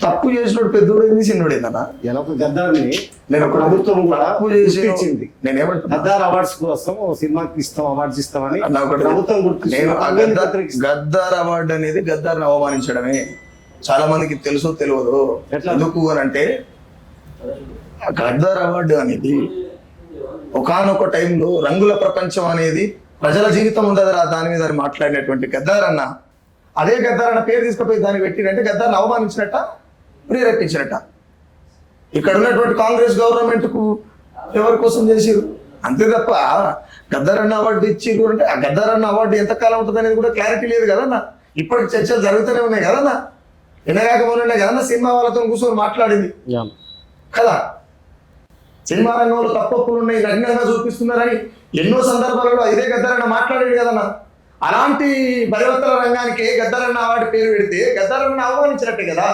తప్పు చేసినోడు పెద్దోడేంది చిన్నోడేందన్నా? ఒక గద్దారిని నేను ఒక ప్రభుత్వం కూడా తప్పు చేసి గుర్తించింది. నేనేమంటున్నా, గద్దార్ అవార్డ్స్ కోసం సినిమాకి ఇస్తాం, అవార్డ్స్ ఇస్తామని నాకు ఒకటి ప్రభుత్వం నేను గుర్తించింది. గద్దార్ అవార్డు అనేది గద్దార్ని అవమానించడమే. చాలా మందికి తెలుసో తెలియదు. ఎట్లా? ఎందుకు అని అంటే ఆ గద్దార్ అవార్డు అనేది ఒకానొక టైంలో రంగుల ప్రపంచం అనేది ప్రజల జీవితం ఉండదురా దాని మీద అని మాట్లాడినటువంటి గద్దార్ అన్న, అదే గద్దార్ అన్న పేరు తీసుకుపోయి దాన్ని పెట్టినంటే గద్దార్ని అవమానించినట్ట, ప్రేరేపించినట్ట. ఇక్కడ ఉన్నటువంటి కాంగ్రెస్ గవర్నమెంట్ కు ఎవరి కోసం చేసిరు అంతే తప్ప గద్దార్ అన్న అవార్డు ఇచ్చిర్రు అంటే ఆ గద్దార్ అన్న అవార్డు ఎంతకాలం ఉంటుంది అనేది కూడా క్లారిటీ లేదు కదన్నా. ఇప్పటికి చర్చలు జరుగుతూనే ఉన్నాయి కదన్నా. ఎనగాకపోయినా కదన్నా సినిమా వాళ్ళతో కూర్చొని మాట్లాడింది కదా. సినిమా రంగంలో తప్పప్పులు ఉన్నాయి, నగ్నంగా చూపిస్తున్నారని ఎన్నో సందర్భాలలో ఇదే గద్దారన్న మాట్లాడాడు కదన్నా. అలాంటి బలవత్తల రంగానికి గద్దారన్న అవార్డు పేరు పెడితే గద్దారన్న అవమానించినట్టే కదా.